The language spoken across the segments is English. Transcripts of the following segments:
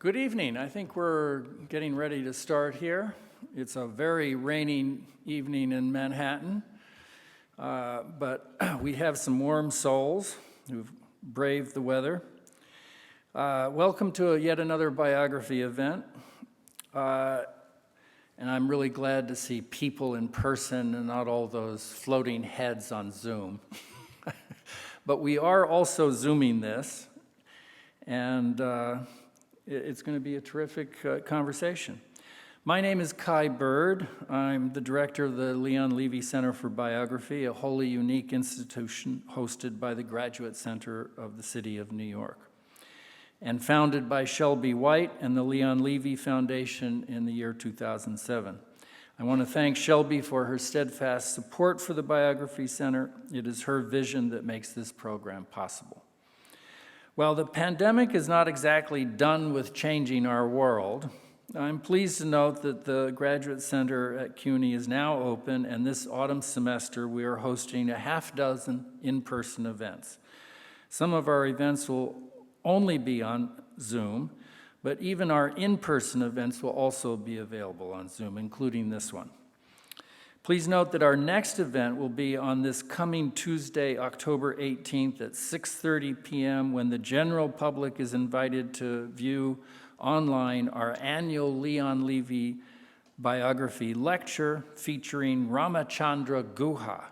Good evening. I think we're getting ready to start here. It's a very rainy evening in Manhattan, but we have some warm souls who've braved the weather. Welcome to yet another biography event. And I'm really glad to see people in person and not all those floating heads on Zoom. But we are also Zooming this, and it's going to be a terrific conversation. My name is Kai Bird. I'm the director of the Leon Levy Center for Biography, a wholly unique institution hosted by the Graduate Center of the City of New York, and founded by Shelby White and the Leon Levy Foundation in the year 2007. I want to thank Shelby for her steadfast support for the Biography Center. It is her vision that makes this program possible. While the pandemic is not exactly done with changing our world, I'm pleased to note that the Graduate Center at CUNY is now open, and this autumn semester we are hosting a half dozen in-person events. Some of our events will only be on Zoom, but even our in-person events will also be available on Zoom, including this one. Please note that our next event will be on this coming Tuesday, October 18th at 6:30 p.m. when the general public is invited to view online our annual Leon Levy biography lecture featuring Ramachandra Guha.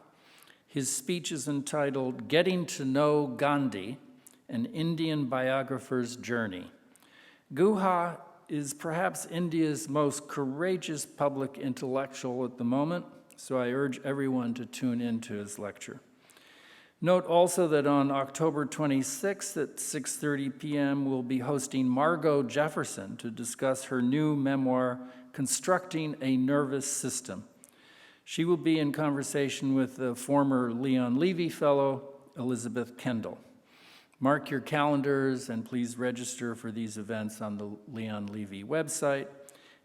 His speech is entitled "Getting to Know Gandhi, an Indian Biographer's Journey." Guha is perhaps India's most courageous public intellectual at the moment, so I urge everyone to tune in to his lecture. Note also that on October 26th at 6:30 p.m., we'll be hosting Margot Jefferson to discuss her new memoir, Constructing a Nervous System. She will be in conversation with the former Leon Levy Fellow, Elizabeth Kendall. Mark your calendars and please register for these events on the Leon Levy website.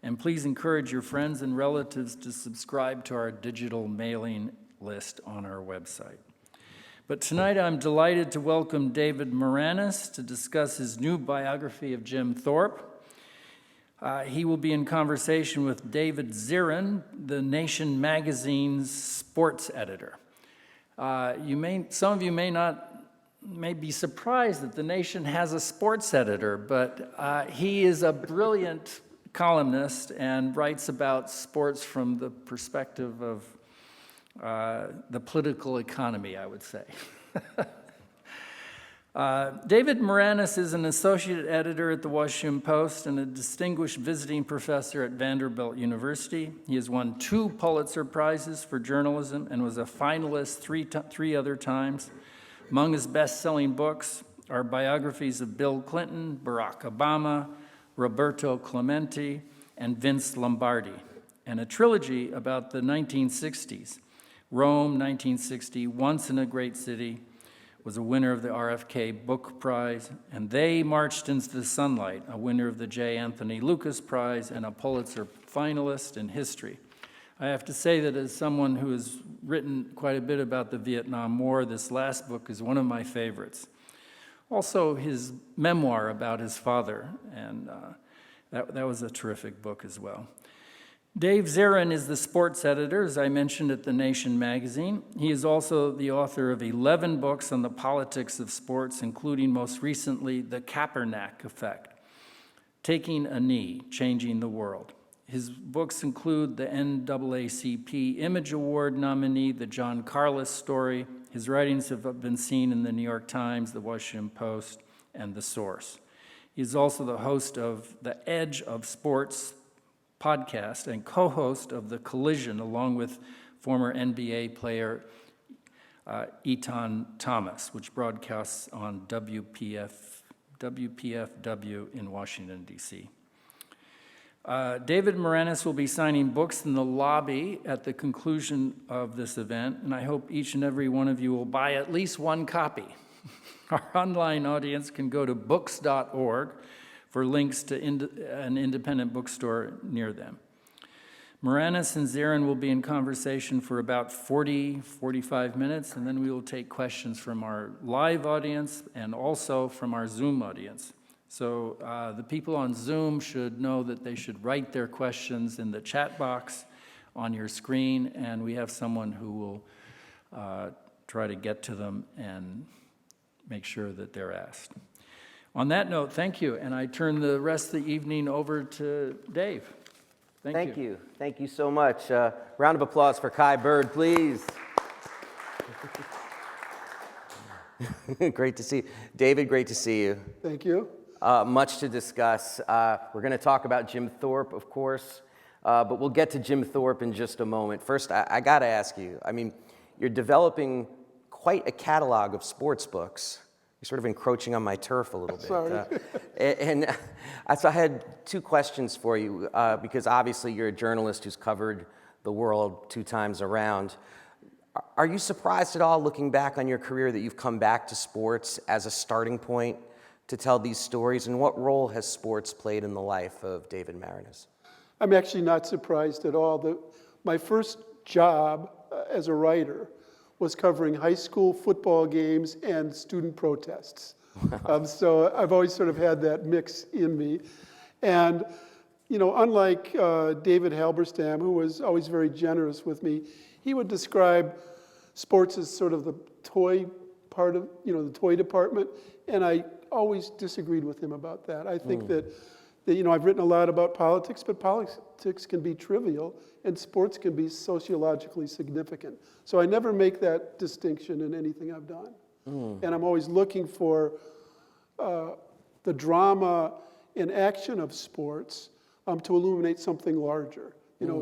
And please encourage your friends and relatives to subscribe to our digital mailing list on our website. But tonight I'm delighted to welcome David Maraniss to discuss his new biography of Jim Thorpe. He will be in conversation with Dave Zirin, the Nation magazine's sports editor. Some of you may be surprised that the Nation has a sports editor, but he is a brilliant columnist and writes about sports from the perspective of the political economy, I would say. David Maraniss is an associate editor at the Washington Post and a distinguished visiting professor at Vanderbilt University. He has won 2 Pulitzer Prizes for journalism and was a finalist three other times. Among his best-selling books are biographies of Bill Clinton, Barack Obama, Roberto Clemente, and Vince Lombardi, and a trilogy about the 1960s. Rome, 1960, Once in a Great City, was a winner of the RFK Book Prize, and They Marched into the Sunlight, a winner of the J. Anthony Lucas Prize and a Pulitzer finalist in history. I have to say that as someone who has written quite a bit about the Vietnam War, this last book is one of my favorites. Also, his memoir about his father, and that was a terrific book as well. Dave Zirin is the sports editor, as I mentioned, at The Nation magazine. He is also the author of 11 books on the politics of sports, including most recently The Kaepernick Effect, Taking a Knee, Changing the World. His books include the NAACP Image Award nominee, The John Carlisle Story. His writings have been seen in the New York Times, the Washington Post, and The Source. He's also the host of the Edge of Sports podcast and co-host of The Collision, along with former NBA player Etan Thomas, which broadcasts on WPFW in Washington, D.C. David Maraniss will be signing books in the lobby at the conclusion of this event, and I hope each and every one of you will buy at least one copy. Our online audience can go to books.org for links to an independent bookstore near them. Maraniss and Zirin will be in conversation for about 45 minutes, and then we will take questions from our live audience and also from our Zoom audience. So the people on Zoom should know that they should write their questions in the chat box on your screen, and we have someone who will try to get to them and make sure that they're asked. On that note, thank you, and I turn the rest of the evening over to Dave. Thank you. Thank you so much. Round of applause for Kai Bird, please. Great to see you. David, great to see you. Thank you. Much to discuss. We're going to talk about Jim Thorpe, of course, but we'll get to Jim Thorpe in just a moment. First, I got to ask you, I mean, you're developing quite a catalog of sports books. You're sort of encroaching on my turf a little bit. Sorry. So I had two questions for you, because obviously you're a journalist who's covered the world 2 times around. Are you surprised at all, looking back on your career, that you've come back to sports as a starting point to tell these stories? And what role has sports played in the life of David Maraniss? I'm actually not surprised at all. My first job as a writer was covering high school football games and student protests. So I've always sort of had that mix in me. And, you know, unlike David Halberstam, who was always very generous with me, he would describe sports as sort of the toy part of, the toy department. And I always disagreed with him about that. I think that, I've written a lot about politics, but politics can be trivial and sports can be sociologically significant. So I never make that distinction in anything I've done. And I'm always looking for the drama and action of sports to illuminate something larger,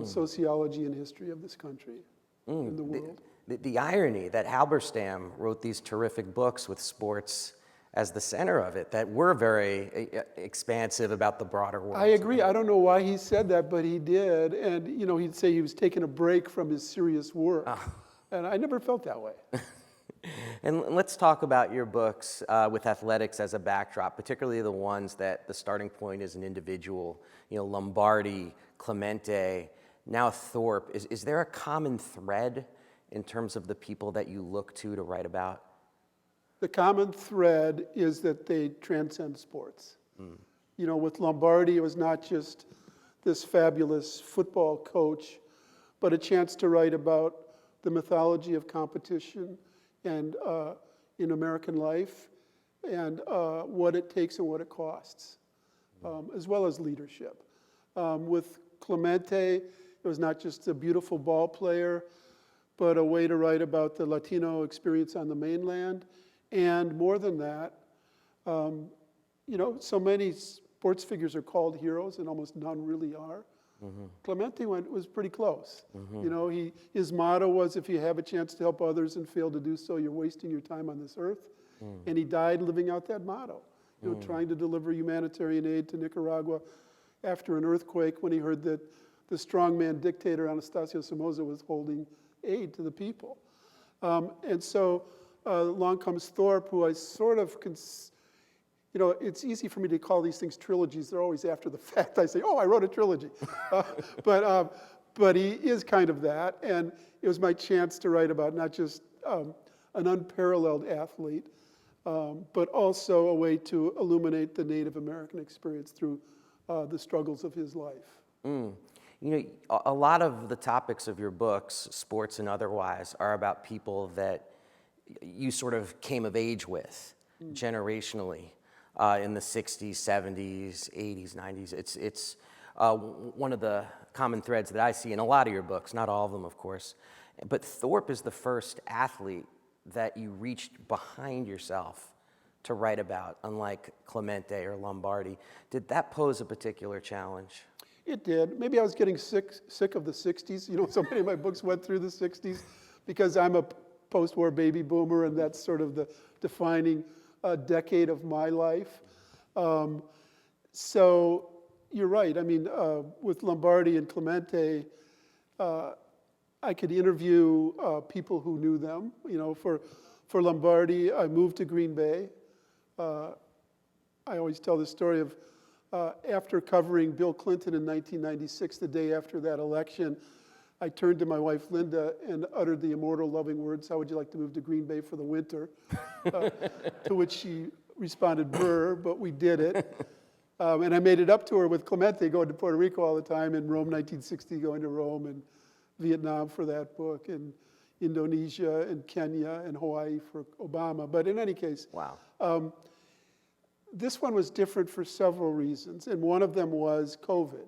sociology and history of this country and the world. The irony that Halberstam wrote these terrific books with sports as the center of it, that were very expansive about the broader world. I agree. I don't know why he said that, but he did. And, he'd say he was taking a break from his serious work. And I never felt that way. And let's talk about your books with athletics as a backdrop, particularly the ones that the starting point is an individual, Lombardi, Clemente, now Thorpe. Is there a common thread in terms of the people that you look to write about? The common thread is that they transcend sports. With Lombardi, it was not just this fabulous football coach, but a chance to write about the mythology of competition and in American life, and what it takes and what it costs, as well as leadership. With Clemente, it was not just a beautiful ball player, but a way to write about the Latino experience on the mainland. And more than that, so many sports figures are called heroes, and almost none really are. Clemente was pretty close. His motto was, if you have a chance to help others and fail to do so, you're wasting your time on this earth. And he died living out that motto, trying to deliver humanitarian aid to Nicaragua after an earthquake, when he heard that the strongman dictator Anastasio Somoza was holding aid to the people. And so along comes Thorpe, who I sort of, it's easy for me to call these things trilogies. They're always after the fact. I say, I wrote a trilogy. But he is kind of that. And it was my chance to write about not just an unparalleled athlete, but also a way to illuminate the Native American experience through the struggles of his life. A lot of the topics of your books, sports and otherwise, are about people that you sort of came of age with generationally in the 60s, 70s, 80s, 90s. It's one of the common threads that I see in a lot of your books, not all of them, of course. But Thorpe is the first athlete that you reached behind yourself to write about, unlike Clemente or Lombardi. Did that pose a particular challenge? It did. Maybe I was getting sick of the 60s. So many of my books went through the 60s because I'm a post-war baby boomer, and that's sort of the defining decade of my life. So you're right. I mean, with Lombardi and Clemente, I could interview people who knew them. For Lombardi, I moved to Green Bay. I always tell the story of after covering Bill Clinton in 1996, the day after that election, I turned to my wife, Linda, and uttered the immortal loving words, "How would you like to move to Green Bay for the winter?" To which she responded brr, but we did it. And I made it up to her with Clemente, going to Puerto Rico all the time, in Rome 1960, going to Rome, and Vietnam for that book, and Indonesia, and Kenya, and Hawaii for Obama. But in any case, Wow. This one was different for several reasons, and one of them was COVID,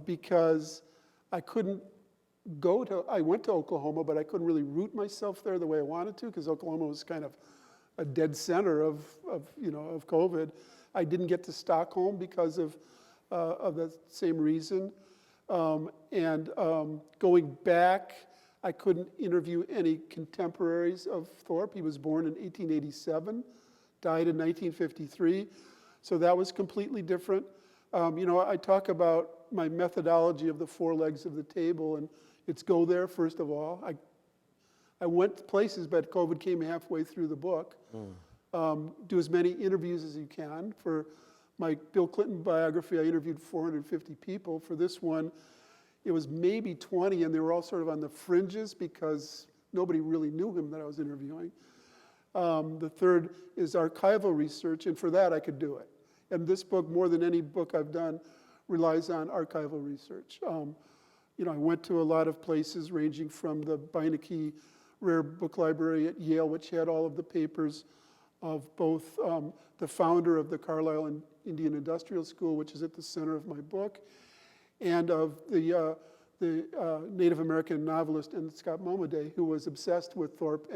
because I went to Oklahoma, but I couldn't really root myself there the way I wanted to, because Oklahoma was kind of a dead center of COVID. I didn't get to Stockholm because of the same reason. Going back, I couldn't interview any contemporaries of Thorpe. He was born in 1887, died in 1953. So that was completely different. I talk about my methodology of the 4 legs of the table, and it's go there, first of all. I went places, but COVID came halfway through the book. Do as many interviews as you can. For my Bill Clinton biography, I interviewed 450 people. For this one, it was maybe 20, and they were all sort of on the fringes because nobody really knew him that I was interviewing. The third is archival research, and for that I could do it. And this book, more than any book I've done, relies on archival research. I went to a lot of places, ranging from the Beinecke Rare Book Library at Yale, which had all of the papers of both the founder of the Carlisle Indian Industrial School, which is at the center of my book, and of the Native American novelist and Scott Momaday, who was obsessed with Thorpe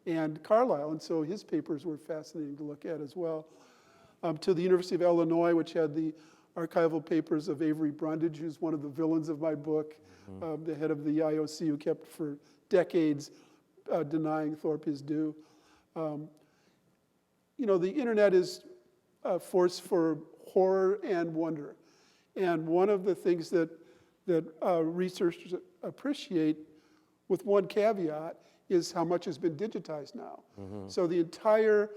and Carlisle, and so his papers were fascinating to look at as well. To the University of Illinois, which had the archival papers of Avery Brundage, who's one of the villains of my book, the head of the IOC, who kept for decades denying Thorpe his due. The internet is a force for horror and wonder. And one of the things that researchers appreciate, with one caveat, is how much has been digitized now. So the entire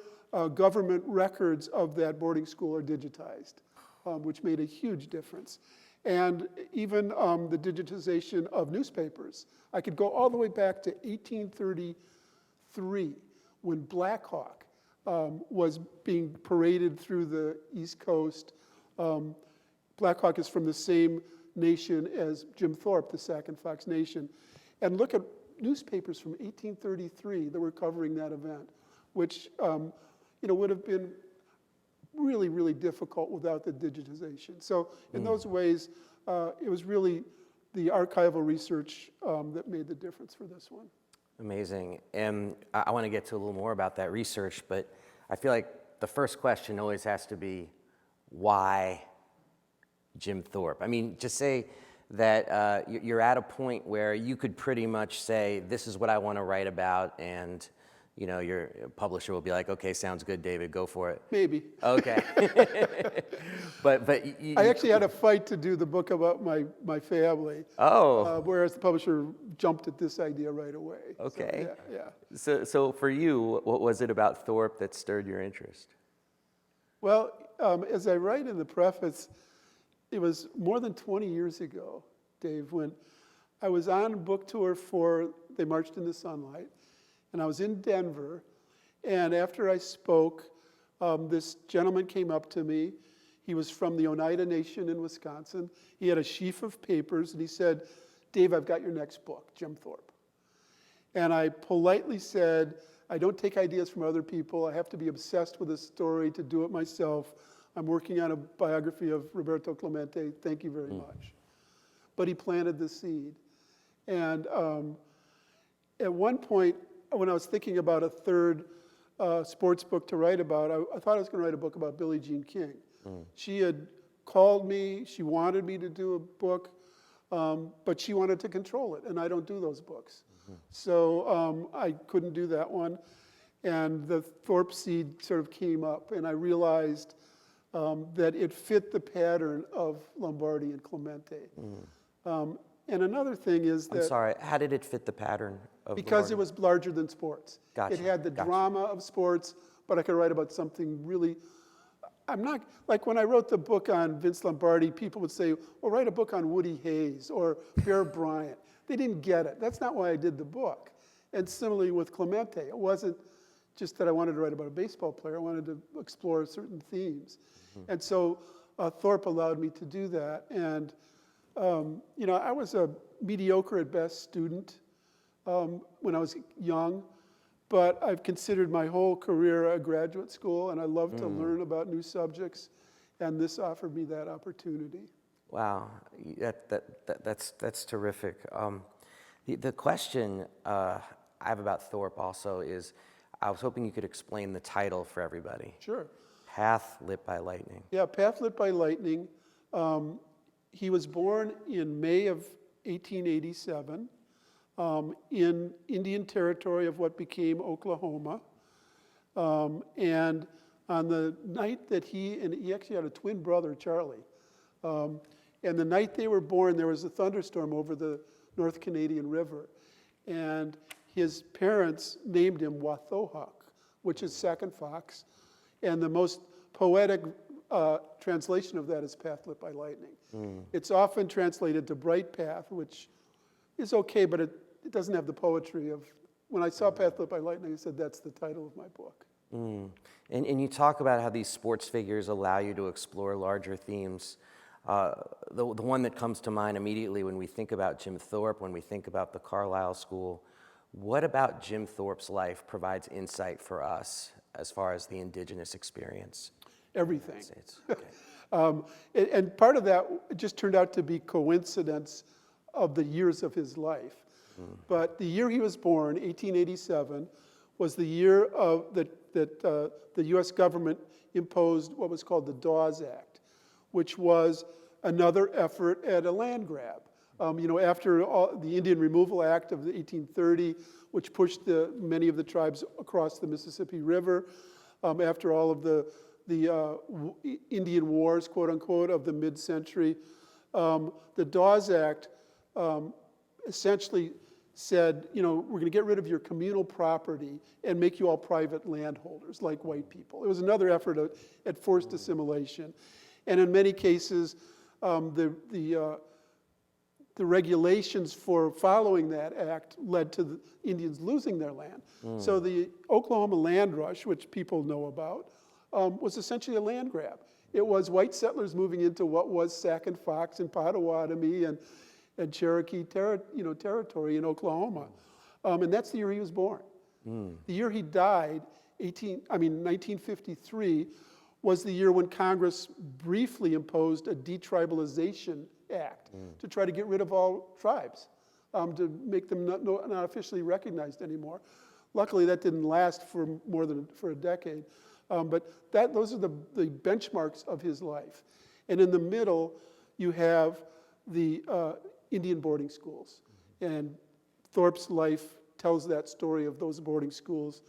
government records of that boarding school are digitized, which made a huge difference. And even the digitization of newspapers. I could go all the way back to 1833, when Black Hawk was being paraded through the East Coast. Black Hawk is from the same nation as Jim Thorpe, the Sac and Fox Nation. And look at newspapers from 1833 that were covering that event, which would have been really, really difficult without the digitization. So in those ways, it was really the archival research that made the difference for this one. Amazing. And I want to get to a little more about that research, but I feel like the first question always has to be, why Jim Thorpe? I mean, just say that you're at a point where you could pretty much say, this is what I want to write about, and your publisher will be like, okay, sounds good, David, go for it. Maybe. Okay. but I actually had a fight to do the book about my family. Oh. Whereas the publisher jumped at this idea right away. Okay. So, yeah. So for you, what was it about Thorpe that stirred your interest? Well, as I write in the preface, it was more than 20 years ago, Dave, when I was on a book tour for They Marched in the Sunlight, and I was in Denver, and after I spoke, this gentleman came up to me. He was from the Oneida Nation in Wisconsin. He had a sheaf of papers, and he said, Dave, I've got your next book, Jim Thorpe. And I politely said, I don't take ideas from other people. I have to be obsessed with a story to do it myself. I'm working on a biography of Roberto Clemente. Thank you very much. But he planted the seed. And at one point, when I was thinking about a third sports book to write about, I thought I was going to write a book about Billie Jean King. She had called me. She wanted me to do a book, but she wanted to control it, and I don't do those books. So I couldn't do that one. And the Thorpe seed sort of came up, and I realized that it fit the pattern of Lombardi and Clemente. And another thing is that... I'm sorry, how did it fit the pattern of Because Lombardi? it was larger than sports. Gotcha. It had the drama of sports, but I could write about something really... I'm not... Like when I wrote the book on Vince Lombardi, people would say, well, write a book on Woody Hayes or Bear Bryant. They didn't get it. That's not why I did the book. And similarly with Clemente, it wasn't just that I wanted to write about a baseball player. I wanted to explore certain themes. And so Thorpe allowed me to do that. And, I was a mediocre at best student when I was young, but I've considered my whole career a graduate school, and I love to learn about new subjects, and this offered me that opportunity. Wow, that's terrific. The question I have about Thorpe also is, I was hoping you could explain the title for everybody. Sure. Path Lit by Lightning. Yeah, Path Lit by Lightning. He was born in May of 1887 in Indian Territory of what became Oklahoma. And on the night that he actually had a twin brother, Charlie. And the night they were born, there was a thunderstorm over the North Canadian River. And his parents named him Wathohawk, which is Sac and Fox. And the most poetic translation of that is Path Lit by Lightning. It's often translated to Bright Path, which is okay, but it doesn't have the poetry of, when I saw Path Lit by Lightning, I said, that's the title of my book. And you talk about how these sports figures allow you to explore larger themes. The one that comes to mind immediately when we think about Jim Thorpe, when we think about the Carlisle School, what about Jim Thorpe's life provides insight for us as far as the indigenous experience? Everything. Okay. And part of that just turned out to be coincidence of the years of his life. But the year he was born, 1887, was the year that the U.S. government imposed what was called the Dawes Act, which was another effort at a land grab. After the Indian Removal Act of 1830, which pushed many of the tribes across the Mississippi River, after all of the Indian Wars, quote unquote, of the mid-century, the Dawes Act essentially said, we're going to get rid of your communal property and make you all private landholders like white people. It was another effort at forced assimilation. And in many cases, the regulations for following that act led to the Indians losing their land. So the Oklahoma land rush, which people know about, was essentially a land grab. It was white settlers moving into what was Sac and Fox and Potawatomi and Cherokee territory in Oklahoma. And that's the year he was born. The year he died, 1953, was the year when Congress briefly imposed a detribalization act to try to get rid of all tribes, to make them not officially recognized anymore. Luckily, that didn't last for more than a decade. But those are the benchmarks of his life. And in the middle, you have the Indian boarding schools. And Thorpe's life tells that story of those boarding schools,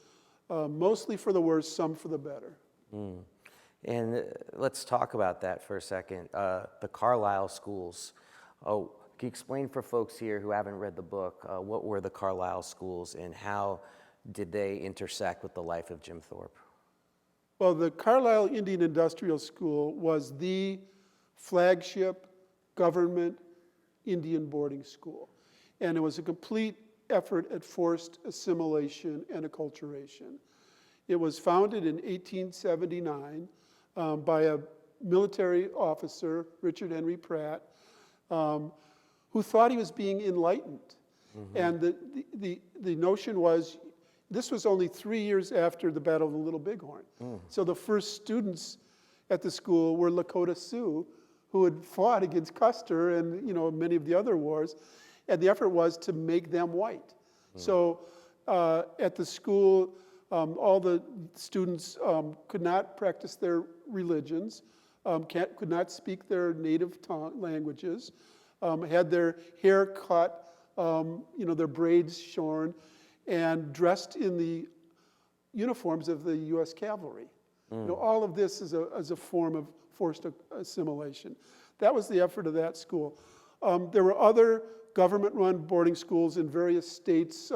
mostly for the worse, some for the better. And let's talk about that for a second. The Carlisle schools. Can you explain for folks here who haven't read the book, what were the Carlisle schools and how did they intersect with the life of Jim Thorpe? Well, the Carlisle Indian Industrial School was the flagship government Indian boarding school. And it was a complete effort at forced assimilation and acculturation. It was founded in 1879 by a military officer, Richard Henry Pratt, who thought he was being enlightened. And the notion was, this was only 3 years after the Battle of the Little Bighorn. So the first students at the school were Lakota Sioux, who had fought against Custer and many of the other wars. And the effort was to make them white. So at the school, all the students could not practice their religions, could not speak their native languages, had their hair cut, their braids shorn, and dressed in the uniforms of the U.S. cavalry. All of this is a form of forced assimilation. That was the effort of that school. There were other government-run boarding schools in various states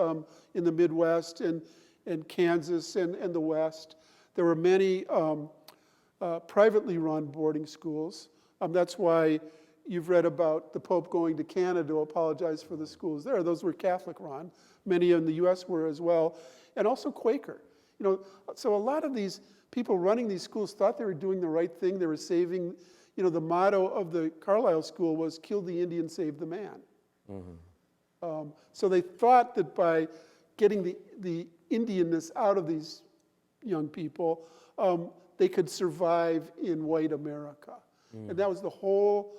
in the Midwest and Kansas and the West. There were many privately run boarding schools. That's why you've read about the Pope going to Canada to apologize for the schools there. Those were Catholic run. Many in the U.S. were as well, and also Quaker. So a lot of these people running these schools thought they were doing the right thing. They were saving, the motto of the Carlisle School was "Kill the Indian, save the man." So they thought that by getting the Indianness out of these young people, they could survive in white America. And that was the whole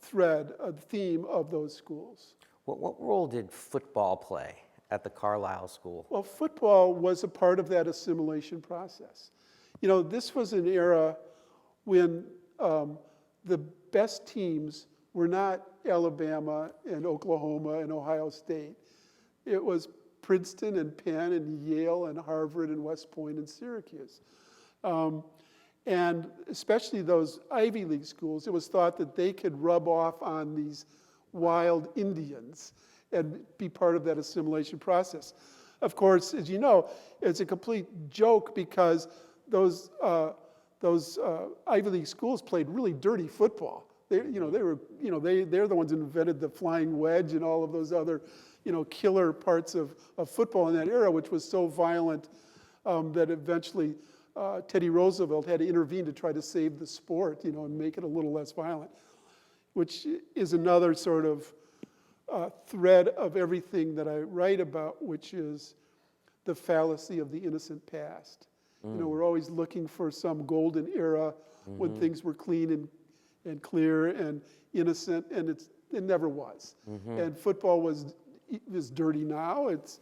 theme of those schools. What role did football play at the Carlisle School? Well, football was a part of that assimilation process. This was an era when the best teams were not Alabama and Oklahoma and Ohio State. It was Princeton and Penn and Yale and Harvard and West Point and Syracuse. And especially those Ivy League schools, it was thought that they could rub off on these wild Indians and be part of that assimilation process. Of course, as you know, it's a complete joke because those Ivy League schools played really dirty football. They're the ones who invented the flying wedge and all of those other, killer parts of football in that era, which was so violent that eventually Teddy Roosevelt had to intervene to try to save the sport, and make it a little less violent, which is another sort of thread of everything that I write about, which is the fallacy of the innocent past. We're always looking for some golden era when things were clean and clear and innocent, and it never was. And football was dirty now. It's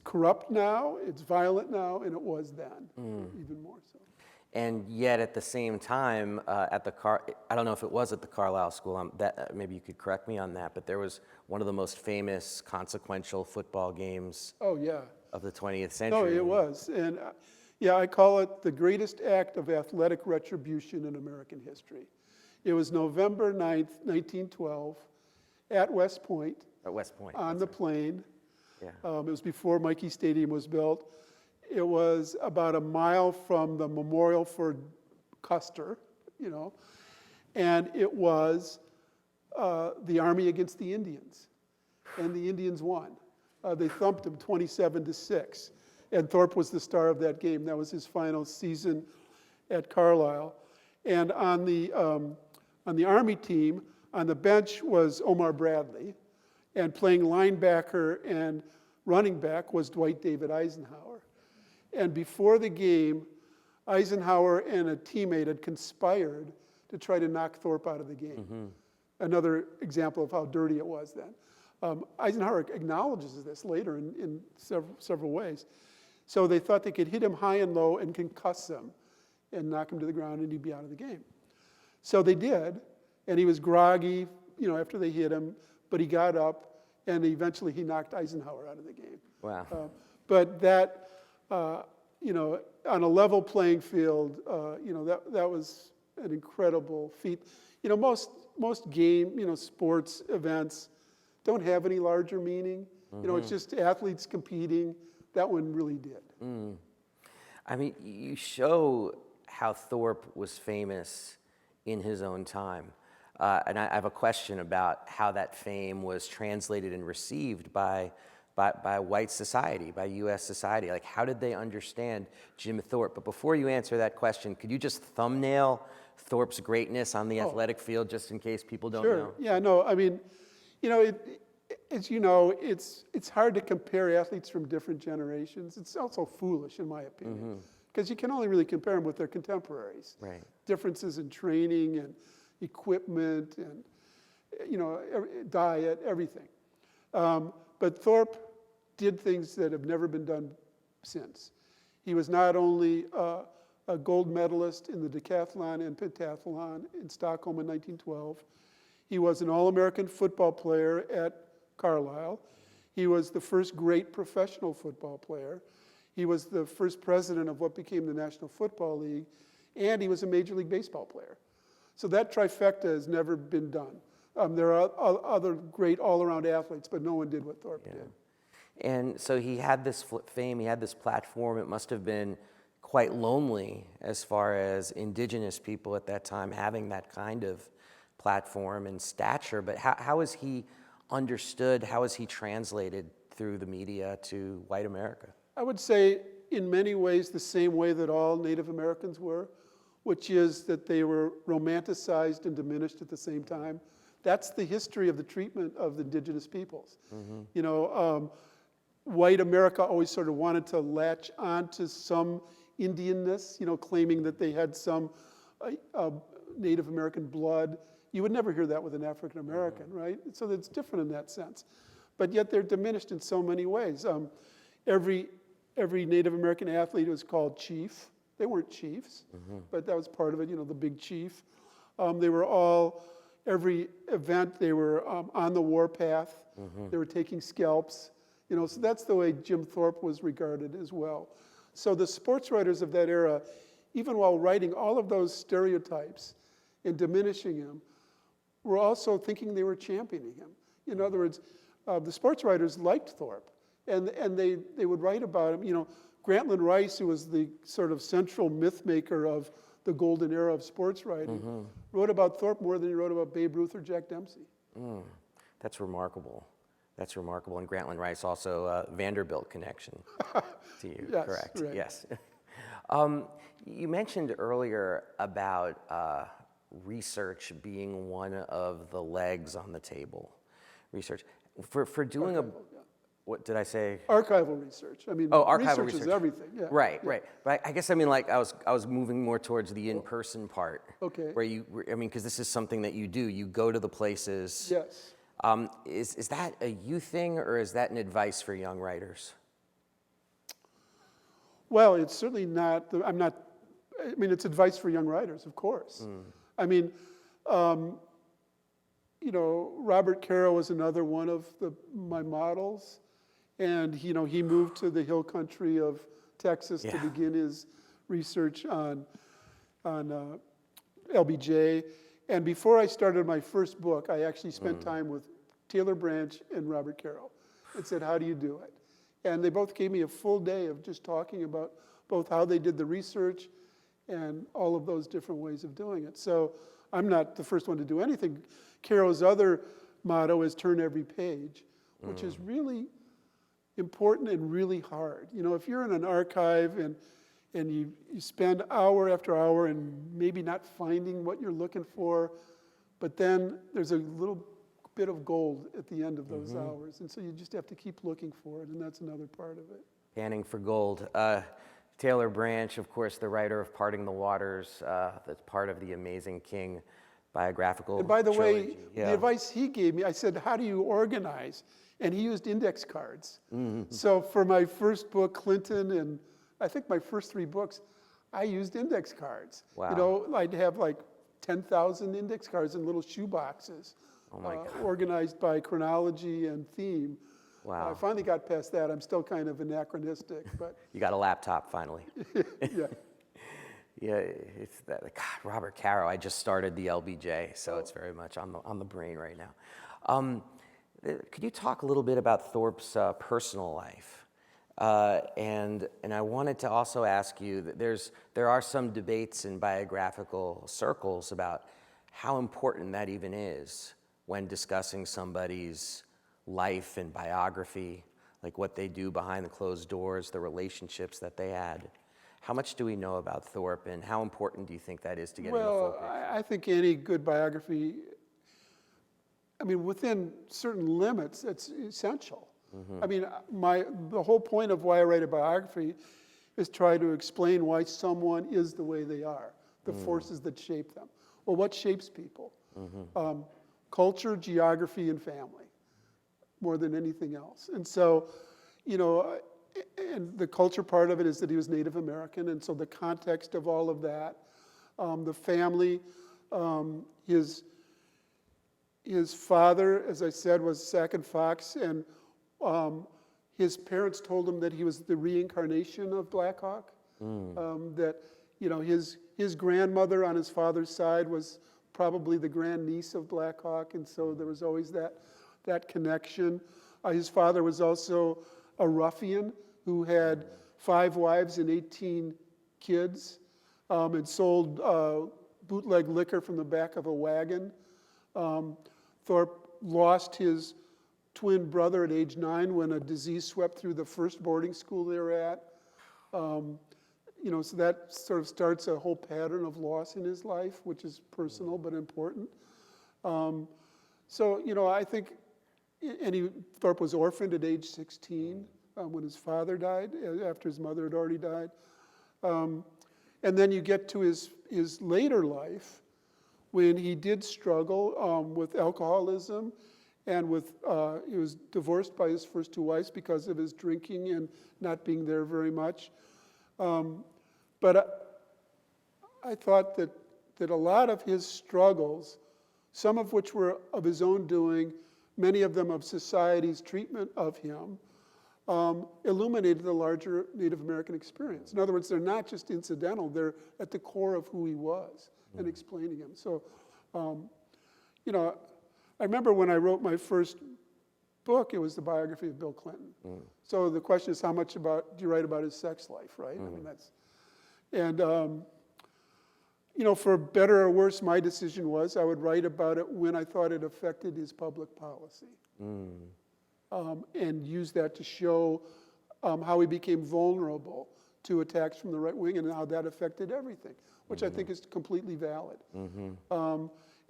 corrupt now. It's violent now, and it was then, even more so. And yet, at the same time, I don't know if it was at the Carlisle School. Maybe you could correct me on that. But there was one of the most famous, consequential football games. Oh yeah. Of the 20th century. No, it was, and I call it the greatest act of athletic retribution in American history. It was November 9th, 1912, at West Point. At West Point. On the plain. Yeah. It was before Michie Stadium was built. It was about a mile from the memorial for Custer, and it was the Army against the Indians, and the Indians won. They thumped them 27-6, and Thorpe was the star of that game. That was his final season at Carlisle. And on the Army team, on the bench was Omar Bradley, and playing linebacker and running back was Dwight David Eisenhower. And before the game, Eisenhower and a teammate had conspired to try to knock Thorpe out of the game. Another example of how dirty it was then. Eisenhower acknowledges this later in several ways. So they thought they could hit him high and low and concuss him and knock him to the ground, and he'd be out of the game. So they did, and he was groggy, after they hit him, but he got up, and eventually he knocked Eisenhower out of the game. Wow. But that, on a level playing field, that was an incredible feat. Most game, sports events don't have any larger meaning. It's just athletes competing. That one really did. I mean, you show how Thorpe was famous in his own time. And I have a question about how that fame was translated and received by white society, by U.S. society. Like, how did they understand Jim Thorpe? But before you answer that question, could you just thumbnail Thorpe's greatness on the athletic field, just in case people don't know? Yeah, no, I mean, as you know, it's hard to compare athletes from different generations. It's also foolish, in my opinion, because you can only really compare them with their contemporaries. Right. Differences in training and equipment and, diet, everything. But Thorpe did things that have never been done since. He was not only a gold medalist in the decathlon and pentathlon in Stockholm in 1912. He was an All-American football player at Carlisle. He was the first great professional football player. He was the first president of what became the National Football League, and he was a Major League Baseball player. So that trifecta has never been done. There are other great all-around athletes, but no one did what Thorpe did. And so he had this fame, he had this platform. It must have been quite lonely as far as indigenous people at that time having that kind of platform and stature. But how is he understood? How is he translated through the media to white America? I would say in many ways the same way that all Native Americans were, which is that they were romanticized and diminished at the same time. That's the history of the treatment of the indigenous peoples. You know, white America always sort of wanted to latch onto some Indianness, you know, claiming that they had some Native American blood. You would never hear that with an African American, right? So it's different in that sense. But yet they're diminished in so many ways. Every Native American athlete was called chief. They weren't chiefs, but that was part of it, you know, the big chief. They were all, every event, they were on the warpath. They were taking scalps. You know, so that's the way Jim Thorpe was regarded as well. So the sports writers of that era, even while writing all of those stereotypes and diminishing him, were also thinking they were championing him. In other words, the sports writers liked Thorpe, and they would write about him. You know, Grantland Rice, who was the sort of central myth maker of the golden era of sports writing, wrote about Thorpe more than he wrote about Babe Ruth or Jack Dempsey. That's remarkable. That's remarkable. And Grantland Rice also Vanderbilt connection to you, Yes, correct? right. Yes. You mentioned earlier about research being one of the legs on the table. Research for doing Archival, yeah. What did I say? Archival research. I mean, Archival research is research. everything. Yeah. Right, right. But I guess I mean, like I was moving more towards the in-person part. Okay. Where I mean, because this is something that you do. You go to the places. Yes. Is that a you thing, or is that an advice for young writers? Well, it's certainly not. I mean, it's advice for young writers, of course. I mean, you know, Robert Caro was another one of my models, and you know, he moved to the hill country of Texas to begin his research on LBJ. And before I started my first book, I actually spent time with Taylor Branch and Robert Caro and said, how do you do it? And they both gave me a full day of just talking about both how they did the research and all of those different ways of doing it. So I'm not the first one to do anything. Caro's other motto is turn every page, which is really important and really hard. You know, if you're in an archive and you spend hour after hour and maybe not finding what you're looking for, but then there's a little bit of gold at the end of those hours. And so you just have to keep looking for it, and that's another part of it. Panning for gold. Taylor Branch, of course, the writer of Parting the Waters, that's part of the Amazing King biographical And by the trilogy. way, the advice he gave me, I said, how do you organize? And he used index cards. So for my first book, Clinton, and I think my first 3 books, I used index cards. Wow. You know, I'd have like 10,000 index cards in little shoe boxes, organized by chronology and theme. Wow. I finally got past that. I'm still kind of anachronistic, but You got a laptop finally. yeah. Yeah, it's that. God, Robert Caro. I just started the LBJ, so it's very much on the brain right now. Could you talk a little bit about Thorpe's personal life? And I wanted to also ask you that there are some debates in biographical circles about how important that even is when discussing somebody's life and biography, like what they do behind the closed doors, the relationships that they had. How much do we know about Thorpe, and how important do you think that is to getting the full picture? Well, I think any good biography, I mean, within certain limits, it's essential. I mean, the whole point of why I write a biography is try to explain why someone is the way they are, the forces that shape them. Well, what shapes people? Culture, geography, and family, more than anything else. And so, you know, and the culture part of it is that he was Native American, and so the context of all of that, the family, his father, as I said, was Sac and Fox, and his parents told him that he was the reincarnation of Black Hawk. That, you know, his grandmother on his father's side was probably the grandniece of Black Hawk, and so there was always that connection. His father was also a ruffian who had 5 wives and 18 kids, and sold bootleg liquor from the back of a wagon. Thorpe lost his twin brother at age 9 when a disease swept through the first boarding school they were at. So that sort of starts a whole pattern of loss in his life, which is personal but important. I think, Thorpe was orphaned at age 16 when his father died, after his mother had already died. And then you get to his later life, when he did struggle with alcoholism and he was divorced by his first 2 wives because of his drinking and not being there very much. But I thought that a lot of his struggles, some of which were of his own doing, many of them of society's treatment of him, illuminated the larger Native American experience. In other words, they're not just incidental, they're at the core of who he was and explaining him. So, I remember when I wrote my first book, it was the biography of Bill Clinton. So the question is, how much do you write about his sex life, right? I mean, for better or worse, my decision was I would write about it when I thought it affected his public policy. And use that to show how he became vulnerable to attacks from the right wing and how that affected everything, which I think is completely valid.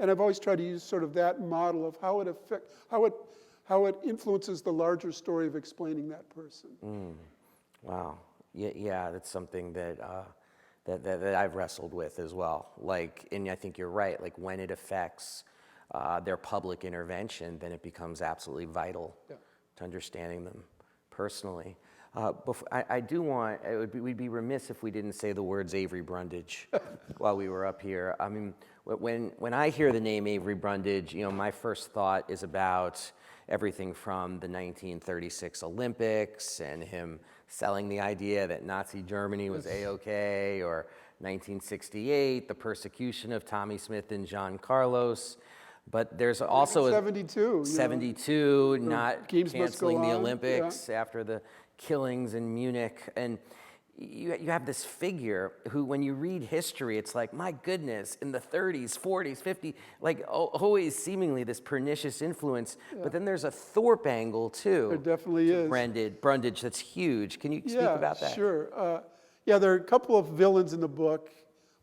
And I've always tried to use sort of that model of how it influences the larger story of explaining that person. Wow. Yeah, that's something that I've wrestled with as well. And I think you're right. When it affects their public intervention, then it becomes absolutely vital to understanding them personally. We'd be remiss if we didn't say the words Avery Brundage while we were up here. I mean, when I hear the name Avery Brundage, my first thought is about everything from the 1936 Olympics and him selling the idea that Nazi Germany was A-okay, or 1968, the persecution of Tommy Smith and John Carlos. But there's also 72, not canceling the Olympics after the killings in Munich. And you have this figure who, when you read history, it's like, my goodness, in the 30s, 40s, 50s, always seemingly this pernicious influence. But then there's a Thorpe angle too. There definitely is. Brundage, that's huge. Can you speak about that? Sure. There are a couple of villains in the book.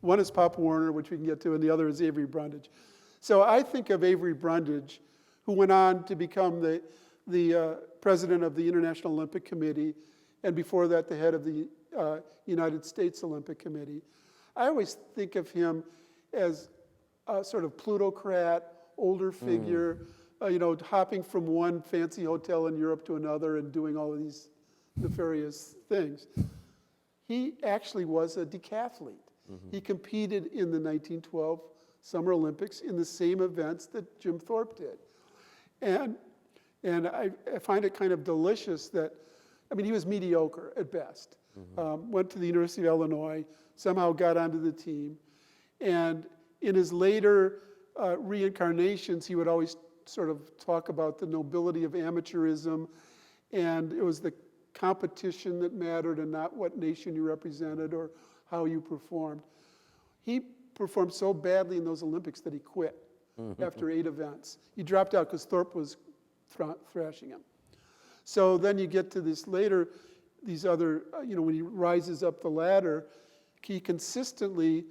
One is Pop Warner, which we can get to, and the other is Avery Brundage. So I think of Avery Brundage, who went on to become the president of the International Olympic Committee, and before that, the head of the United States Olympic Committee. I always think of him as a sort of plutocrat, older figure, hopping from one fancy hotel in Europe to another and doing all of these nefarious things. He actually was a decathlete. He competed in the 1912 Summer Olympics in the same events that Jim Thorpe did. And I find it kind of delicious that, he was mediocre at best. Went to the University of Illinois, somehow got onto the team. And in his later reincarnations, he would always sort of talk about the nobility of amateurism, and it was the competition that mattered and not what nation you represented or how you performed. He performed so badly in those Olympics that he quit after 8 events. He dropped out because Thorpe was thrashing him. So then you get to these other, when he rises up the ladder, he consistently,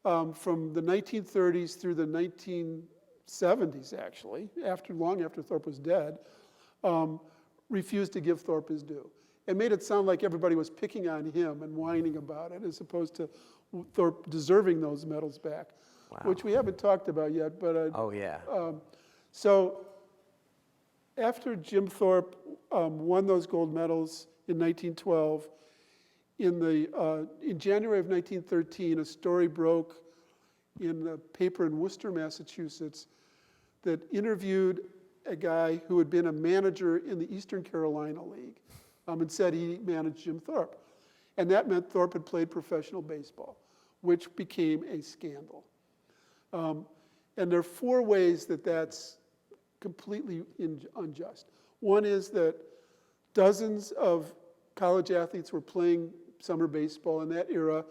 from the 1930s through the 1970s, actually, long after Thorpe was dead, refused to give Thorpe his due. It made it sound like everybody was picking on him and whining about it, as opposed to Thorpe deserving those medals back, which we haven't talked about yet. But so after Jim Thorpe won those gold medals in 1912, in January of 1913, a story broke in a paper in Worcester, Massachusetts, that interviewed a guy who had been a manager in the Eastern Carolina League, and said he managed Jim Thorpe. And that meant Thorpe had played professional baseball, which became a scandal. And there are 4 ways that that's completely unjust. One is that dozens of college athletes were playing summer baseball in that era.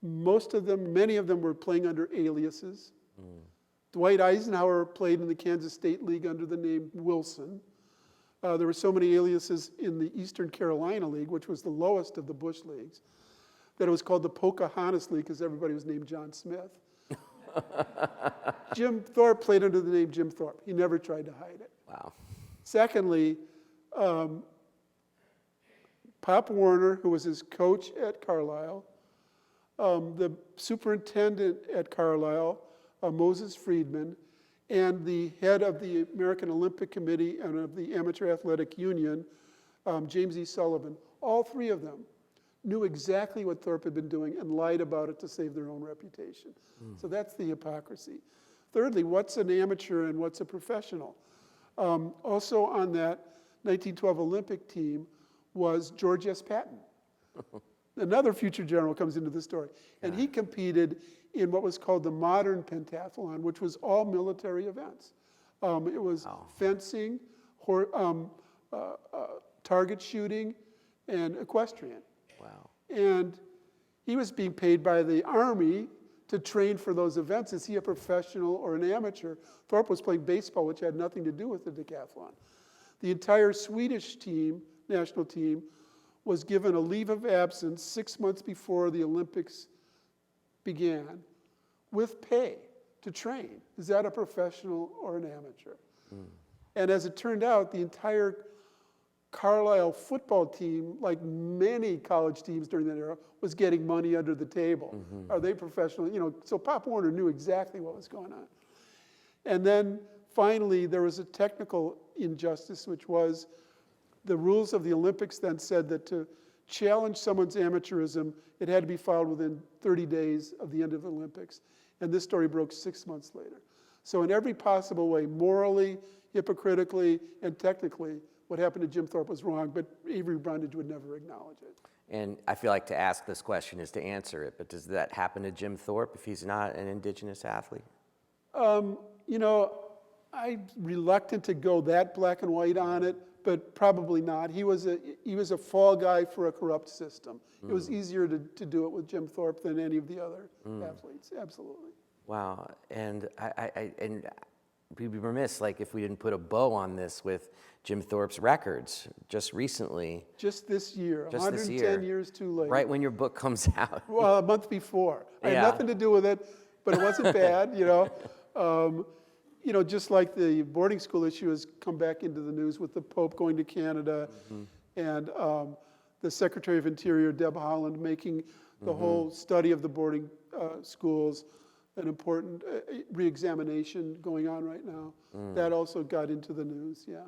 Many of them were playing under aliases. Dwight Eisenhower played in the Kansas State League under the name Wilson. There were so many aliases in the Eastern Carolina League, which was the lowest of the Bush leagues, that it was called the Pocahontas League because everybody was named John Smith. Jim Thorpe played under the name Jim Thorpe. He never tried to hide it. Wow. Secondly, Pop Warner, who was his coach at Carlisle, the superintendent at Carlisle, Moses Friedman, and the head of the American Olympic Committee and of the Amateur Athletic Union, James E. Sullivan, all three of them knew exactly what Thorpe had been doing and lied about it to save their own reputation. So that's the hypocrisy. Thirdly, what's an amateur and what's a professional? Also on that 1912 Olympic team was George S. Patton. Another future general comes into the story. And he competed in what was called the modern pentathlon, which was all military events. It was fencing, target shooting, and equestrian. Wow. And he was being paid by the Army to train for those events. Is he a professional or an amateur? Thorpe was playing baseball, which had nothing to do with the decathlon. The entire Swedish team, national team, was given a leave of absence 6 months before the Olympics began with pay to train. Is that a professional or an amateur? And as it turned out, the entire Carlisle football team, like many college teams during that era, was getting money under the table. Are they professional? You know, so Pop Warner knew exactly what was going on. And then finally, there was a technical injustice, which was the rules of the Olympics then said that to challenge someone's amateurism, it had to be filed within 30 days of the end of the Olympics. And this story broke 6 months later. So in every possible way, morally, hypocritically, and technically, what happened to Jim Thorpe was wrong, but Avery Brundage would never acknowledge it. And I feel like to ask this question is to answer it, but does that happen to Jim Thorpe if he's not an Indigenous athlete? You know, I'm reluctant to go that black and white on it, but probably not. He was a fall guy for a corrupt system. It was easier to do it with Jim Thorpe than any of the other athletes, absolutely. Wow, and we'd be remiss like if we didn't put a bow on this with Jim Thorpe's records just recently. Just this year, Just 110 this year. years too late. Right when your book comes out. Well, a month before. I had Yeah. nothing to do with it, but it wasn't bad, you know. You know, just like the boarding school issue has come back into the news with the Pope going to Canada and the Secretary of Interior, Deb Haaland, making the whole study of the boarding schools an important re-examination going on right now. That also got into the news, yeah.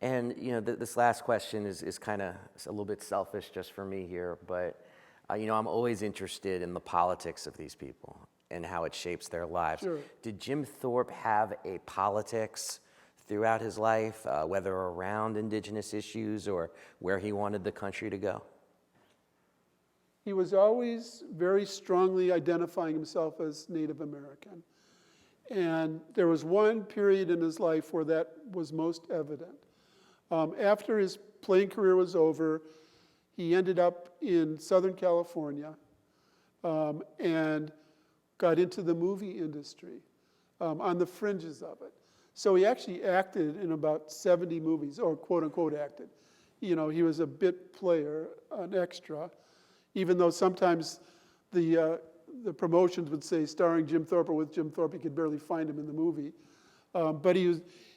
And you know, this last question is kind of a little bit selfish just for me here, but you know, I'm always interested in the politics of these people and how it shapes their lives. Sure. Did Jim Thorpe have a politics throughout his life, whether around Indigenous issues or where he wanted the country to go? He was always very strongly identifying himself as Native American. And there was one period in his life where that was most evident. After his playing career was over, he ended up in Southern California and got into the movie industry on the fringes of it. So he actually acted in about 70 movies, or quote unquote acted. You know, he was a bit player, an extra, even though sometimes the promotions would say starring Jim Thorpe or with Jim Thorpe, you could barely find him in the movie. But he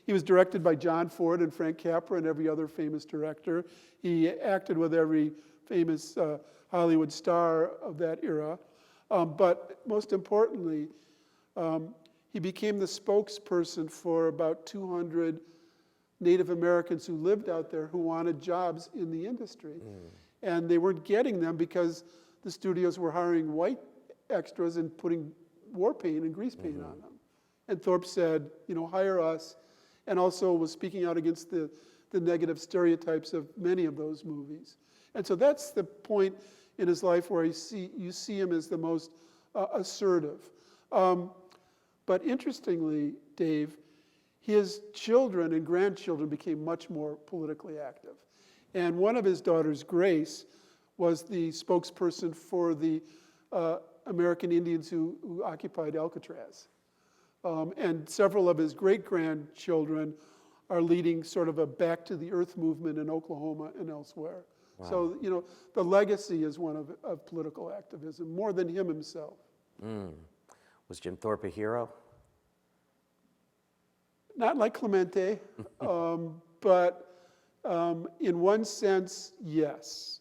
was directed by John Ford and Frank Capra and every other famous director. He acted with every famous Hollywood star of that era. But most importantly, he became the spokesperson for about 200 Native Americans who lived out there who wanted jobs in the industry. And they weren't getting them because the studios were hiring white extras and putting war paint and grease paint on them. And Thorpe said, you know, hire us, and also was speaking out against the negative stereotypes of many of those movies. And so that's the point in his life where you see him as the most assertive. But interestingly, Dave, his children and grandchildren became much more politically active. And one of his daughters, Grace, was the spokesperson for the American Indians who occupied Alcatraz. And several of his great-grandchildren are leading sort of a back to the earth movement in Oklahoma and elsewhere. Wow. So, the legacy is one of political activism, more than him himself. Was Jim Thorpe a hero? Not like Clemente, but in one sense, yes,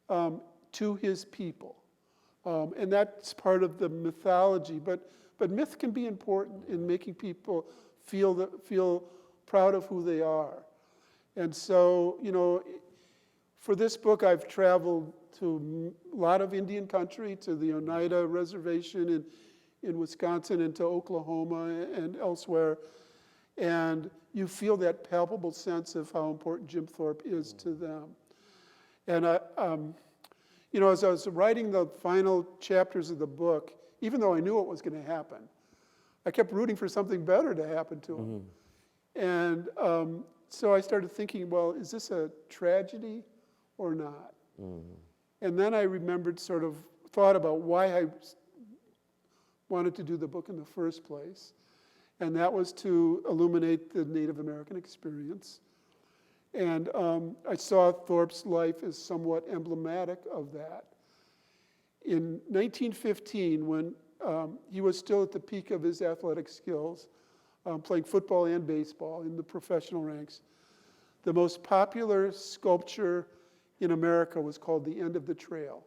to his people. And that's part of the mythology. But myth can be important in making people feel proud of who they are. And so, for this book, I've traveled to a lot of Indian country, to the Oneida Reservation in Wisconsin and to Oklahoma and elsewhere. And you feel that palpable sense of how important Jim Thorpe is to them. And as I was writing the final chapters of the book, even though I knew what was going to happen, I kept rooting for something better to happen to him. And so I started thinking, well, is this a tragedy or not? And then I thought about why I wanted to do the book in the first place. And that was to illuminate the Native American experience. And I saw Thorpe's life as somewhat emblematic of that. In 1915, when he was still at the peak of his athletic skills, playing football and baseball in the professional ranks, the most popular sculpture in America was called The End of the Trail.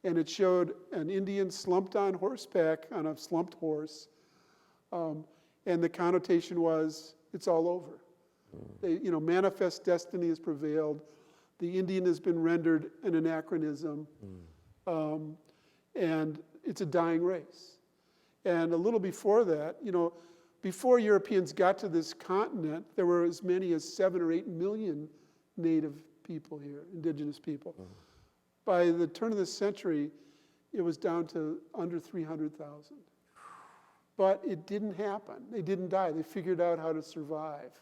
And it showed an Indian slumped on horseback on a slumped horse. And the connotation was, it's all over. Manifest destiny has prevailed. The Indian has been rendered an anachronism. And it's a dying race. And a little before that, before Europeans got to this continent, there were as many as 7 or 8 million native people here, indigenous people. By the turn of the century, it was down to under 300,000. But it didn't happen. They didn't die. They figured out how to survive.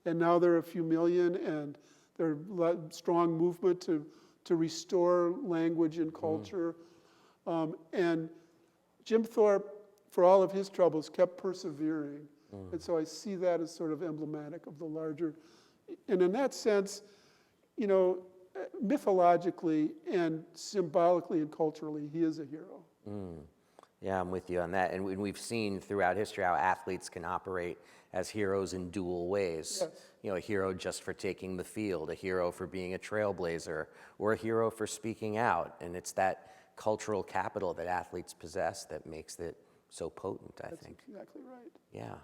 And now there are a few million, and there's a strong movement to restore language and culture. And Jim Thorpe, for all of his troubles, kept persevering. And so I see that as sort of emblematic of the larger. And in that sense, mythologically and symbolically and culturally, he is a hero. Yeah, I'm with you on that. And we've seen throughout history how athletes can operate as heroes in dual ways. Yes. A hero just for taking the field, a hero for being a trailblazer, or a hero for speaking out. And it's that cultural capital that athletes possess that makes it so potent, I think. That's exactly right. Yeah.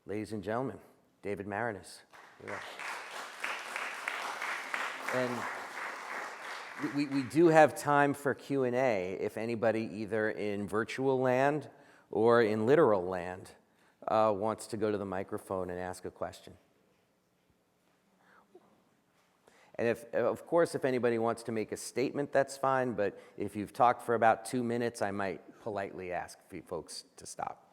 Ladies and gentlemen, David Maraniss. And we do have time for Q&A if anybody either in virtual land or in literal land wants to go to the microphone and ask a question. And of course, if anybody wants to make a statement, that's fine, but if you've talked for about 2 minutes, I might politely ask for you folks to stop.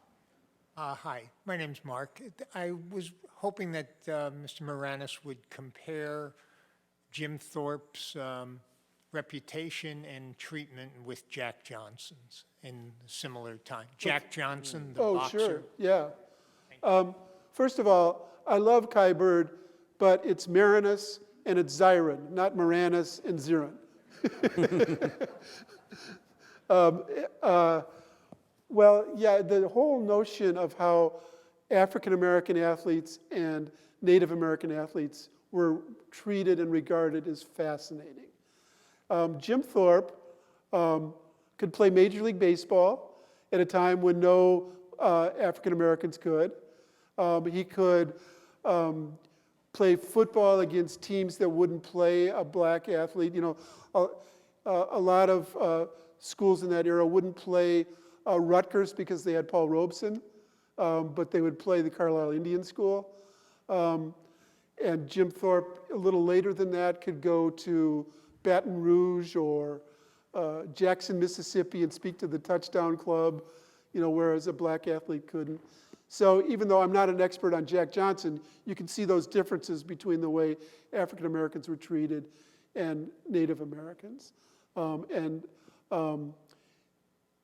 Hi, my name's Mark. I was hoping that Mr. Maraniss would compare Jim Thorpe's reputation and treatment with Jack Johnson's in a similar time. Jack Johnson, the boxer. Oh, sure, yeah. First of all, I love Kai Bird, but it's Maraniss and it's Zirin, not Maraniss and Zirin. Well, yeah, the whole notion of how African American athletes and Native American athletes were treated and regarded is fascinating. Jim Thorpe could play Major League Baseball at a time when no African Americans could. He could play football against teams that wouldn't play a black athlete. A lot of schools in that era wouldn't play Rutgers because they had Paul Robeson, but they would play the Carlisle Indian School. And Jim Thorpe, a little later than that, could go to Baton Rouge or Jackson, Mississippi, and speak to the Touchdown Club, whereas a black athlete couldn't. So even though I'm not an expert on Jack Johnson, you can see those differences between the way African Americans were treated and Native Americans.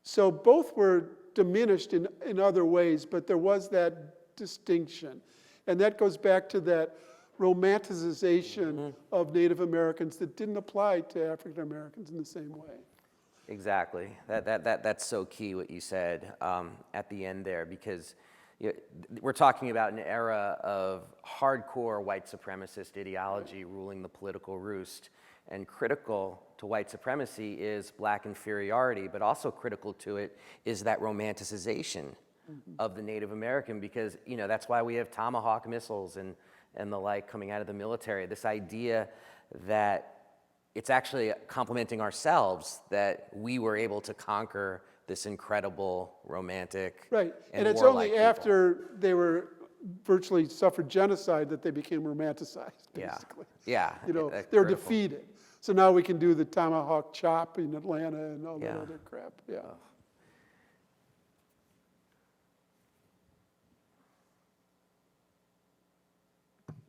So both were diminished in other ways, but there was that distinction. And that goes back to that romanticization of Native Americans that didn't apply to African Americans in the same way. Exactly. That's so key what you said at the end there, because we're talking about an era of hardcore white supremacist ideology ruling the political roost. And critical to white supremacy is black inferiority, but also critical to it is that romanticization of the Native American, because that's why we have Tomahawk missiles and the like coming out of the military. This idea that it's actually complimenting ourselves that we were able to conquer this incredible romantic Right, and it's warlike only people. after they were virtually suffered genocide that they became romanticized, basically. Yeah. They're defeated. So now we can do the Tomahawk chop in Atlanta and all that Yeah. other crap, yeah.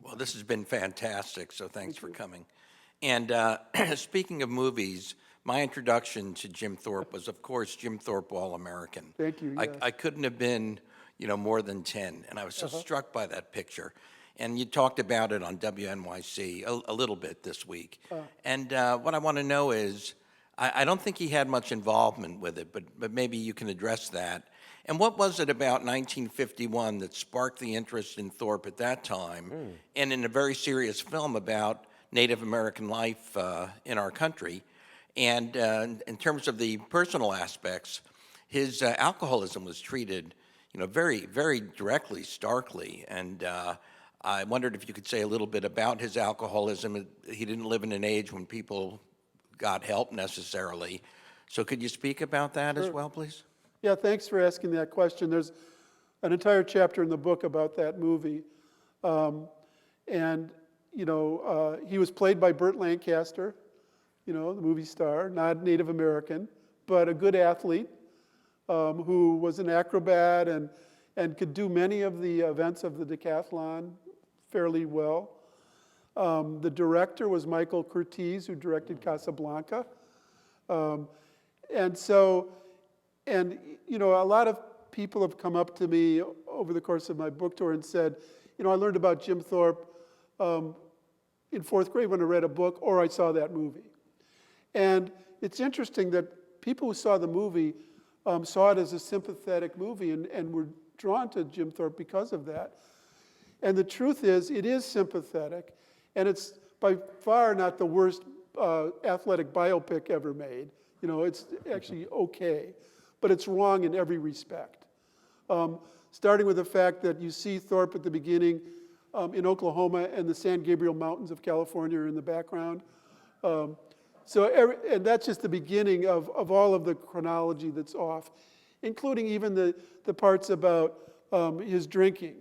Well, this has been fantastic, so thanks for coming. And speaking of movies, my introduction to Jim Thorpe was, of course, Jim Thorpe All-American. Thank you, yes. I couldn't have been, more than 10, and I was so struck by that picture. And you talked about it on WNYC a little bit this week. And what I want to know is, I don't think he had much involvement with it, but maybe you can address that. And what was it about 1951 that sparked the interest in Thorpe at that time, and in a very serious film about Native American life in our country? And in terms of the personal aspects, his alcoholism was treated, very, very directly, starkly. And I wondered if you could say a little bit about his alcoholism. He didn't live in an age when people got help necessarily. So could you speak about that as well, please? Yeah, thanks for asking that question. There's an entire chapter in the book about that movie. He was played by Burt Lancaster, the movie star, not Native American, but a good athlete who was an acrobat and could do many of the events of the decathlon fairly well. The director was Michael Curtiz, who directed Casablanca. A lot of people have come up to me over the course of my book tour and said, I learned about Jim Thorpe in fourth grade when I read a book, or I saw that movie. And it's interesting that people who saw the movie saw it as a sympathetic movie and were drawn to Jim Thorpe because of that. And the truth is, it is sympathetic, and it's by far not the worst athletic biopic ever made. It's actually okay, but it's wrong in every respect. Starting with the fact that you see Thorpe at the beginning in Oklahoma, and the San Gabriel Mountains of California are in the background. And that's just the beginning of all of the chronology that's off, including even the parts about his drinking.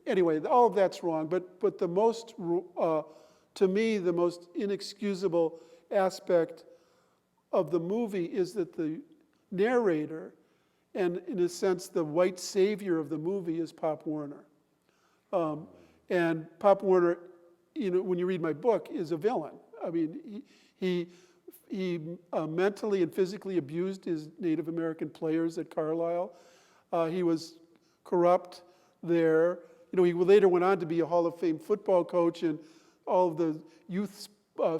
Anyway, all of that's wrong. But the most, to me, the most inexcusable aspect of the movie is that the narrator, and in a sense the white savior of the movie, is Pop Warner. And Pop Warner, when you read my book, is a villain. I mean, he mentally and physically abused his Native American players at Carlisle. He was corrupt there. He later went on to be a Hall of Fame football coach, and all of the youth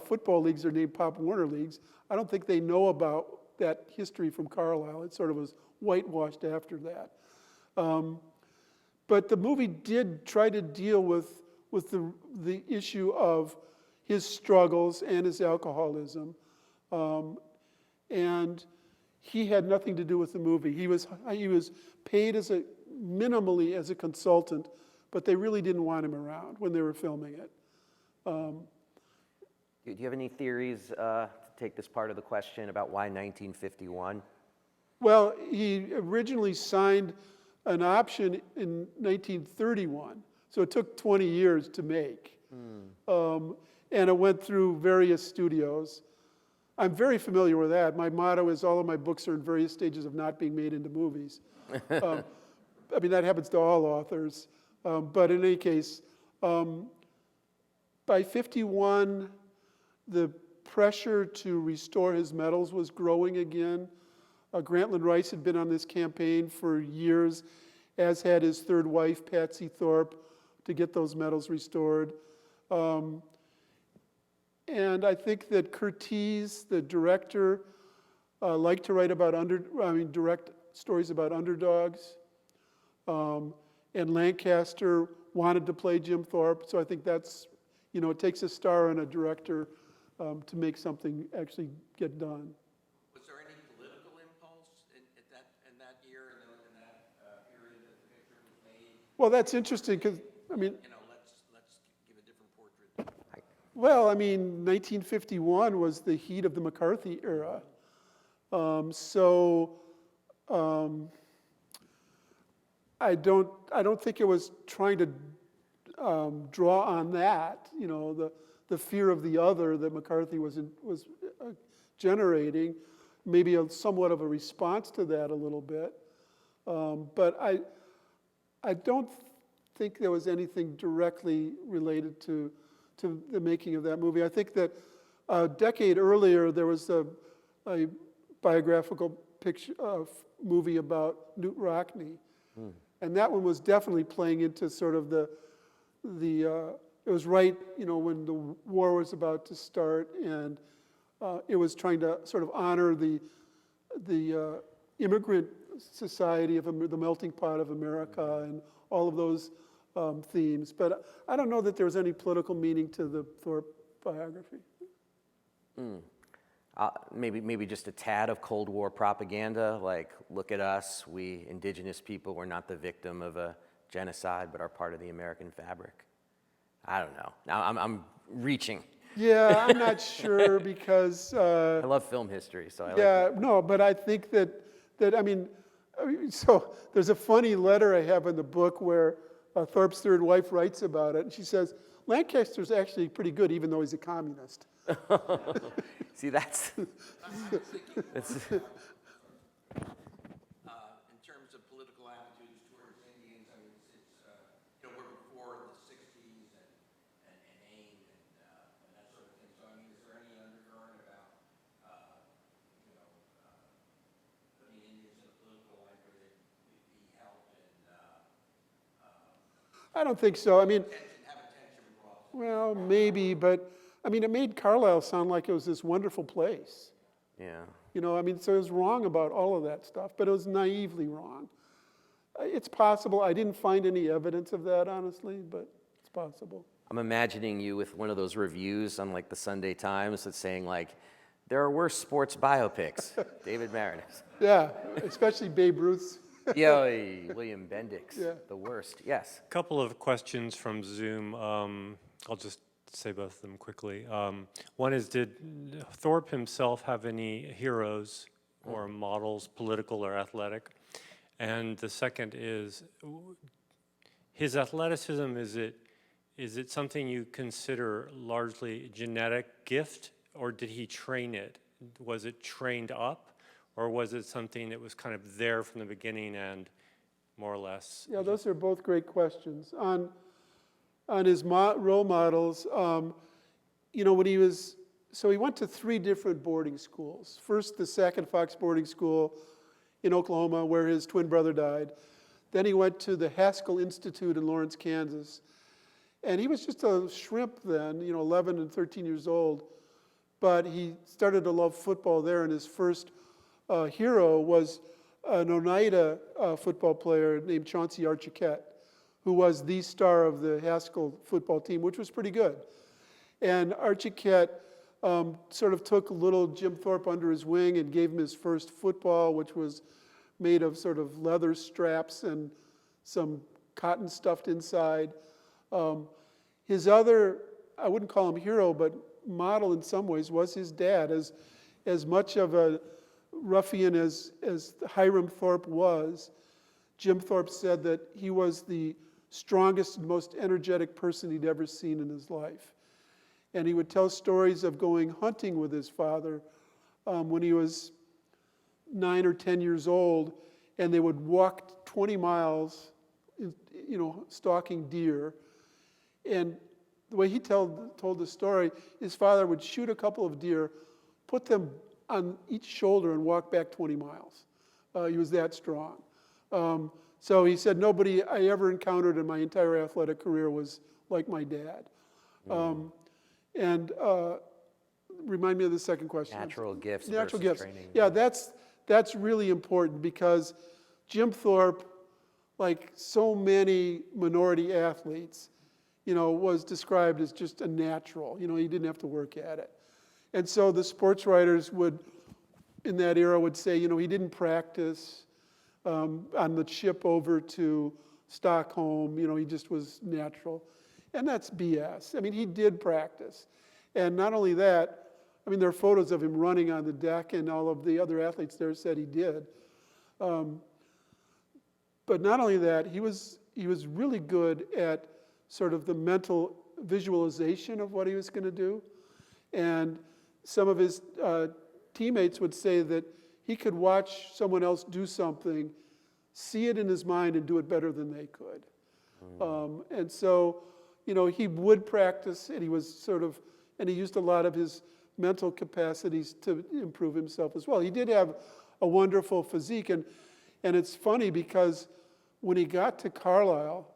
football leagues are named Pop Warner leagues. I don't think they know about that history from Carlisle. It sort of was whitewashed after that. But the movie did try to deal with the issue of his struggles and his alcoholism. And he had nothing to do with the movie. He was paid minimally as a consultant, but they really didn't want him around when they were filming it. Do you have any theories to take this part of the question about why 1951? Well, he originally signed an option in 1931, so it took 20 years to make. And it went through various studios. I'm very familiar with that. My motto is all of my books are in various stages of not being made into movies. I mean, that happens to all authors. But in any case, by 51, the pressure to restore his medals was growing again. Grantland Rice had been on this campaign for years, as had his third wife, Patsy Thorpe, to get those medals restored. And I think that Curtiz, the director, liked to write about direct stories about underdogs. And Lancaster wanted to play Jim Thorpe, so I think that's, it takes a star and a director to make something actually get done. Was there any political impulse in that year and in that period that the picture was made? Well, that's interesting because, Let's give a different portrait. well, 1951 was the heat of the McCarthy era. I don't think it was trying to draw on that, the fear of the other that McCarthy was generating, maybe somewhat of a response to that a little bit. But I don't think there was anything directly related to the making of that movie. I think that a decade earlier there was a biographical movie about Knute Rockne. And that one was definitely playing into sort of it was right, when the war was about to start, and it was trying to sort of honor the immigrant society of the melting pot of America and all of those themes. But I don't know that there was any political meaning to the Thorpe biography. Maybe just a tad of Cold War propaganda, like, look at us, we indigenous people, we're not the victim of a genocide, but are part of the American fabric. I don't know. Now I'm reaching. Yeah, I'm not sure because... I love film history, so I like it. No, but I think that so there's a funny letter I have in the book where Thorpe's third wife writes about it, and she says, Lancaster's actually pretty good, even though he's a communist. See, that's In terms of political attitudes towards Indians, we're before the 60s and AIM and that sort of thing. So, is there any undercurrent about, putting Indians in a political life where they'd be helped and I don't think so. have attention brought to Well, maybe, but it made Carlisle sound like it was this wonderful place. yeah. So it was wrong about all of that stuff, but it was naively wrong. It's possible. I didn't find any evidence of that, honestly, but it's possible. I'm imagining you with one of those reviews on like the Sunday Times that's saying like, there are worse sports biopics. David Maraniss. Yeah, especially Babe Ruth's. William Bendix, Yeah. the worst. Yes. Couple of questions from Zoom. I'll just say both of them quickly. One is, did Thorpe himself have any heroes or models, political or athletic? And the second is, his athleticism, is it something you consider largely genetic gift, or did he train it? Was it trained up, or was it something that was kind of there from the beginning and more or less? Yeah, those are both great questions. On his role models, when he was, so he went to 3 different boarding schools. First, the Sac and Fox boarding school in Oklahoma, where his twin brother died. Then he went to the Haskell Institute in Lawrence, Kansas. And he was just a shrimp then, 11 and 13 years old. But he started to love football there, and his first hero was an Oneida football player named Chauncey Archiquette, who was the star of the Haskell football team, which was pretty good. And Archiquette sort of took little Jim Thorpe under his wing and gave him his first football, which was made of sort of leather straps and some cotton stuffed inside. His other, I wouldn't call him hero, but model in some ways was his dad. As much of a ruffian as Hiram Thorpe was, Jim Thorpe said that he was the strongest and most energetic person he'd ever seen in his life. And he would tell stories of going hunting with his father when he was 9 or 10 years old, and they would walk 20 miles, stalking deer. And the way he told the story, his father would shoot a couple of deer, put them on each shoulder, and walk back 20 miles. He was that strong. So he said, nobody I ever encountered in my entire athletic career was like my dad. And remind me of the second question. Natural gifts Natural versus gifts. training. Yeah, that's really important because Jim Thorpe, like so many minority athletes, was described as just a natural. He didn't have to work at it. And so the sports writers in that era would say, he didn't practice on the ship over to Stockholm, he just was natural. And that's BS. I mean, he did practice. And not only that, there are photos of him running on the deck, and all of the other athletes there said he did. But not only that, he was really good at sort of the mental visualization of what he was going to do. And some of his teammates would say that he could watch someone else do something, see it in his mind, and do it better than they could. And so, he would practice, and he used a lot of his mental capacities to improve himself as well. He did have a wonderful physique, and it's funny because when he got to Carlisle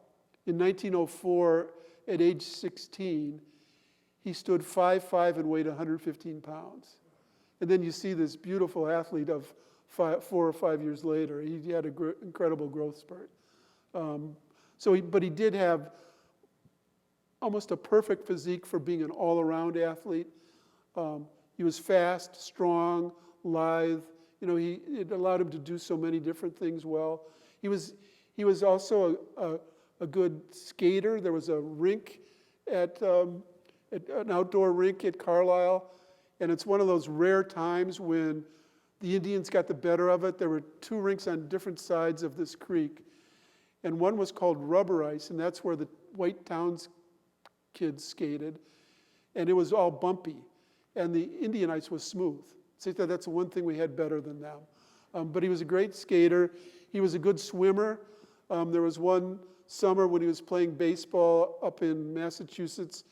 in 1904 at age 16, he stood 5'5" and weighed 115 pounds. And then you see this beautiful athlete of 4 or 5 years later. He had an incredible growth spurt. But he did have almost a perfect physique for being an all-around athlete. He was fast, strong, lithe. It allowed him to do so many different things well. He was also a good skater. There was a rink at an outdoor rink at Carlisle, and it's one of those rare times when the Indians got the better of it. There were 2 rinks on different sides of this creek, and one was called rubber ice, and that's where the White Towns kids skated, and it was all bumpy, and the Indian ice was smooth. So that's the one thing we had better than them. But he was a great skater. He was a good swimmer. There was one summer when he was playing baseball up in Massachusetts,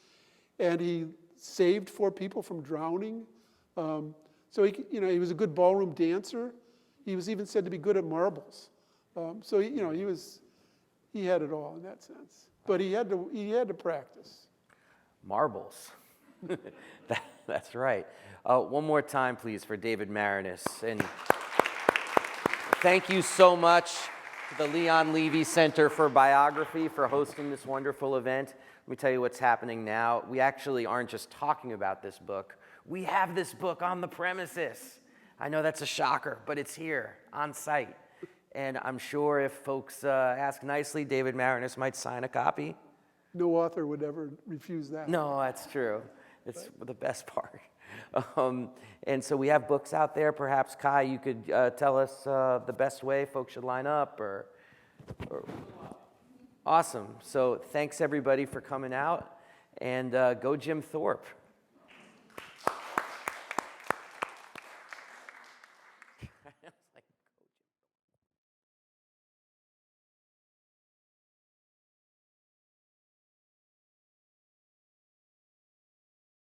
and he saved 4 people from drowning. So he was a good ballroom dancer. He was even said to be good at marbles. So he had it all in that sense. But he had to practice. Marbles. That's right. One more time, please, for David Maraniss. And thank you so much to the Leon Levy Center for Biography for hosting this wonderful event. Let me tell you what's happening now. We actually aren't just talking about this book. We have this book on the premises. I know that's a shocker, but it's here on site. And I'm sure if folks ask nicely, David Maraniss might sign a copy. No author would ever refuse that. No, that's true. It's the best part. And so we have books out there. Perhaps, Kai, you could tell us the best way folks should line up. Or Awesome. So thanks, everybody, for coming out. And go Jim Thorpe.